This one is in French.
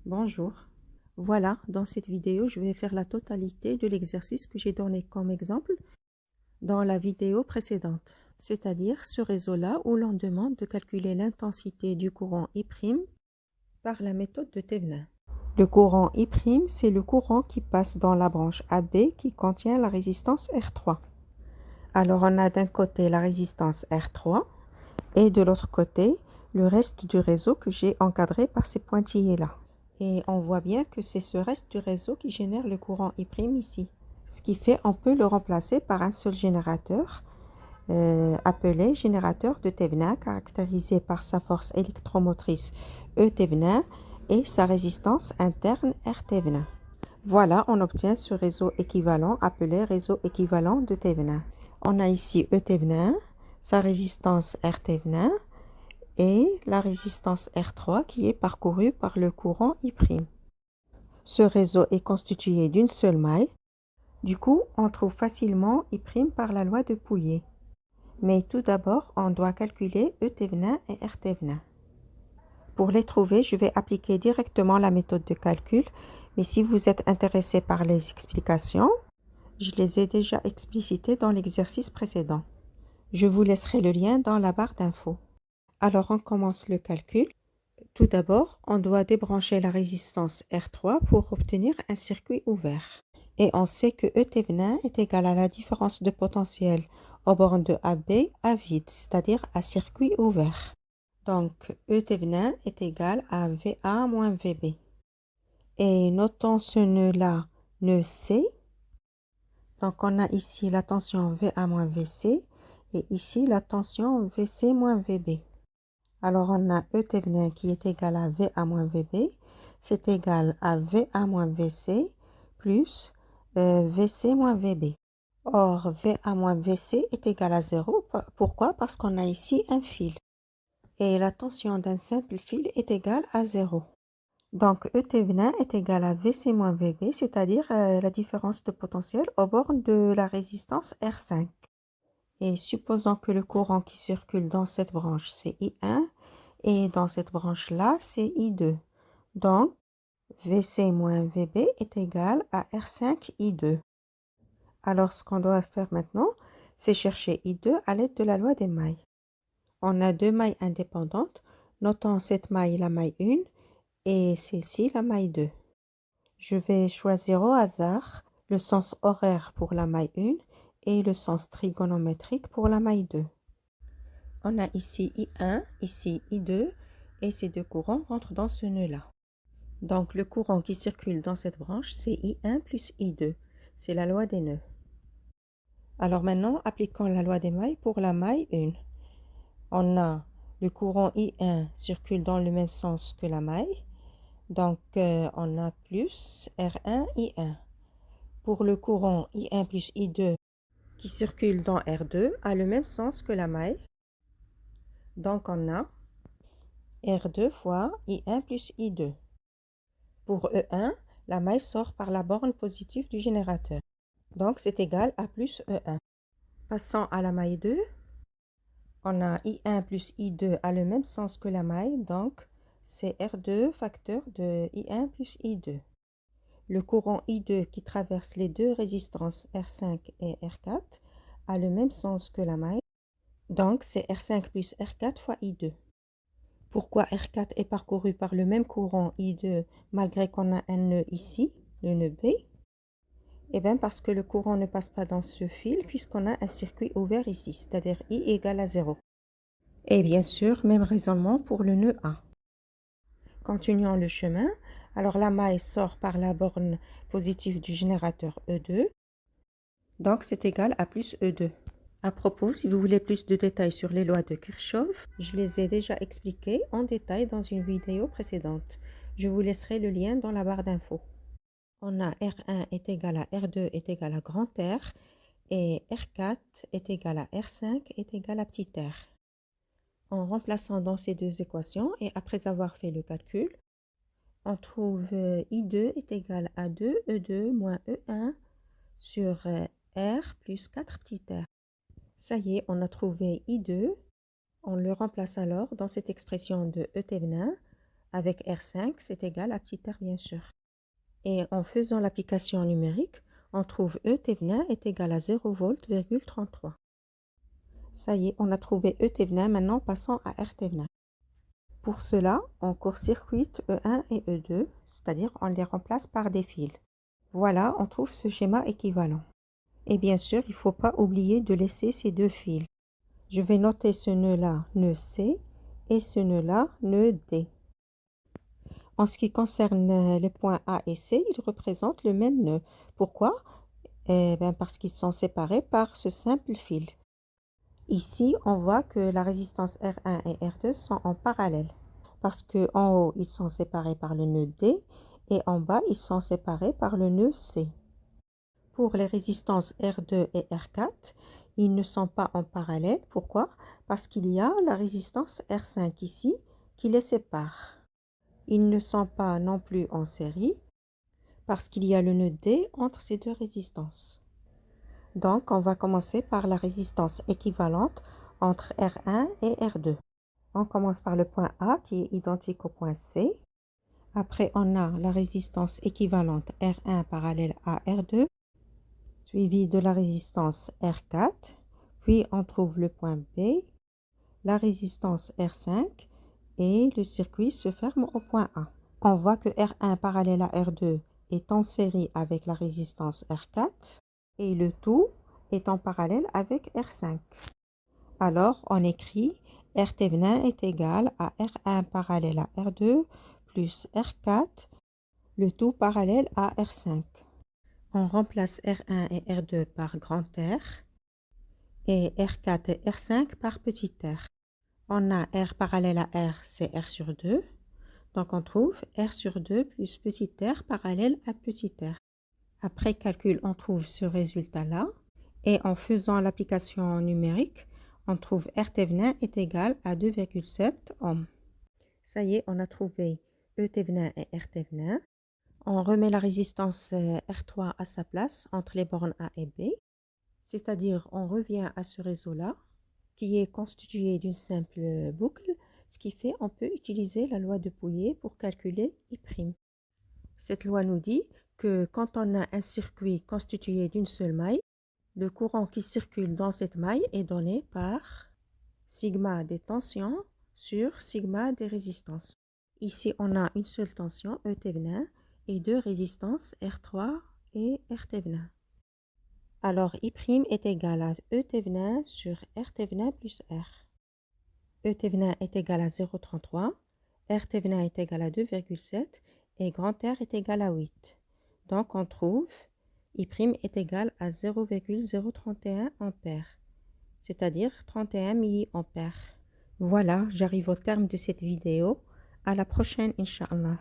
Bonjour. Voilà, dans cette vidéo, je vais faire la totalité de l'exercice que j'ai donné comme exemple dans la vidéo précédente, c'est-à-dire ce réseau-là où l'on demande de calculer l'intensité du courant I' par la méthode de Thevenin. Le courant I', c'est le courant qui passe dans la branche AB qui contient la résistance R3. Alors on a d'un côté la résistance R3 et de l'autre côté le reste du réseau que j'ai encadré par ces pointillés-là. Et on voit bien que c'est ce reste du réseau qui génère le courant I' ici. Ce qui fait on peut le remplacer par un seul générateur appelé générateur de Thevenin, caractérisé par sa force électromotrice E Thevenin et sa résistance interne R Thevenin. Voilà, on obtient ce réseau équivalent appelé réseau équivalent de Thevenin. On a ici E Thevenin, sa résistance R Thevenin et la résistance R3 qui est parcourue par le courant I'. Ce réseau est constitué d'une seule maille. Du coup, on trouve facilement I' par la loi de Pouillet. Mais tout d'abord, on doit calculer E Thevenin et R Thevenin. Pour les trouver, je vais appliquer directement la méthode de calcul. Mais si vous êtes intéressé par les explications, je les ai déjà explicitées dans l'exercice précédent. Je vous laisserai le lien dans la barre d'infos. Alors, on commence le calcul. Tout d'abord, on doit débrancher la résistance R3 pour obtenir un circuit ouvert. Et on sait que E Thevenin est égal à la différence de potentiel aux bornes de AB à vide, c'est-à-dire à circuit ouvert. Donc, E Thevenin est égal à VA moins VB. Et notons ce nœud-là, nœud C. Donc, on a ici la tension VA moins VC et ici la tension VC moins VB. Alors, on a E Thevenin qui est égal à VA moins VB. C'est égal à VA moins VC plus VC moins VB. Or, VA moins VC est égal à 0. Pourquoi? Parce qu'on a ici un fil. Et la tension d'un simple fil est égale à 0. Donc, E Thevenin est égal à VC moins VB, c'est-à-dire la différence de potentiel aux bornes de la résistance R5. Et supposons que le courant qui circule dans cette branche, c'est I1, et dans cette branche-là, c'est I2. Donc, VC moins VB est égal à R5 I2. Alors, ce qu'on doit faire maintenant, c'est chercher I2 à l'aide de la loi des mailles. On a deux mailles indépendantes. Notons cette maille, la maille 1, et celle-ci, la maille 2. Je vais choisir au hasard le sens horaire pour la maille 1 et le sens trigonométrique pour la maille 2. On a ici I1, ici I2, et ces deux courants rentrent dans ce nœud-là. Donc, le courant qui circule dans cette branche, c'est I1 plus I2. C'est la loi des nœuds. Alors maintenant, appliquons la loi des mailles pour la maille 1. On a le courant I1 circule dans le même sens que la maille. Donc, on a plus R1, I1. Pour le courant I1 plus I2 qui circule dans R2 a le même sens que la maille. Donc, on a R2 fois I1 plus I2. Pour E1, la maille sort par la borne positive du générateur. Donc, c'est égal à plus E1. Passons à la maille 2. On a I1 plus I2 a le même sens que la maille. Donc, c'est R2 facteur de I1 plus I2. Le courant I2 qui traverse les deux résistances R5 et R4 a le même sens que la maille. Donc, c'est R5 plus R4 fois I2. Pourquoi R4 est parcouru par le même courant I2 malgré qu'on a un nœud ici, le nœud B? Eh bien, parce que le courant ne passe pas dans ce fil puisqu'on a un circuit ouvert ici, c'est-à-dire I égale à 0. Et bien sûr, même raisonnement pour le nœud A. Continuons le chemin. Alors, la maille sort par la borne positive du générateur E2. Donc, c'est égal à plus E2. À propos, si vous voulez plus de détails sur les lois de Kirchhoff, je les ai déjà expliquées en détail dans une vidéo précédente. Je vous laisserai le lien dans la barre d'infos. On a R1 est égal à R2 est égal à grand R et R4 est égal à R5 est égal à petit r. En remplaçant dans ces deux équations et après avoir fait le calcul, on trouve I2 est égal à 2E2 moins E1 sur R plus 4 petit r. Ça y est, on a trouvé I2. On le remplace alors dans cette expression de E Thevenin avec R5, c'est égal à petit r bien sûr. Et en faisant l'application numérique, on trouve E Thévenin est égal à 0 V,33. Ça y est, on a trouvé E Thévenin, maintenant passons à R Thévenin. Pour cela, on court-circuite E1 et E2, c'est-à-dire on les remplace par des fils. Voilà, on trouve ce schéma équivalent. Et bien sûr, il ne faut pas oublier de laisser ces deux fils. Je vais noter ce nœud-là, nœud C, et ce nœud-là, nœud D. En ce qui concerne les points A et C, ils représentent le même nœud. Pourquoi? Eh bien, parce qu'ils sont séparés par ce simple fil. Ici, on voit que la résistance R1 et R2 sont en parallèle. Parce qu'en haut, ils sont séparés par le nœud D et en bas, ils sont séparés par le nœud C. Pour les résistances R2 et R4, ils ne sont pas en parallèle. Pourquoi? Parce qu'il y a la résistance R5 ici qui les sépare. Ils ne sont pas non plus en série parce qu'il y a le nœud D entre ces deux résistances. Donc, on va commencer par la résistance équivalente entre R1 et R2. On commence par le point A qui est identique au point C. Après, on a la résistance équivalente R1 parallèle à R2, suivi de la résistance R4. Puis, on trouve le point B, la résistance R5 et le circuit se ferme au point A. On voit que R1 parallèle à R2 est en série avec la résistance R4 et le tout est en parallèle avec R5. Alors, on écrit R Thévenin est égal à R1 parallèle à R2 plus R4, le tout parallèle à R5. On remplace R1 et R2 par grand R et R4 et R5 par petit r. On a R parallèle à R, c'est R sur 2. Donc, on trouve R sur 2 plus petit r parallèle à petit r. Après calcul, on trouve ce résultat-là. Et en faisant l'application numérique, on trouve R Thévenin est égal à 2,7 ohms. Ça y est, on a trouvé E Thévenin et R Thévenin. On remet la résistance R3 à sa place entre les bornes A et B. C'est-à-dire, on revient à ce réseau-là, qui est constitué d'une simple boucle, ce qui fait qu'on peut utiliser la loi de Pouillet pour calculer I'. Cette loi nous dit que quand on a un circuit constitué d'une seule maille, le courant qui circule dans cette maille est donné par sigma des tensions sur sigma des résistances. Ici, on a une seule tension, E Thévenin, et deux résistances, R3 et R Thévenin. Alors, I' est égal à E Thévenin sur R Thévenin plus R. E Thévenin est égal à 0,33, R Thévenin est égal à 2,7 et grand R est égal à 8. Donc, on trouve I' est égal à 0,031 ampères, c'est-à-dire 31 milliampères. Voilà, j'arrive au terme de cette vidéo. À la prochaine, Inch'Allah.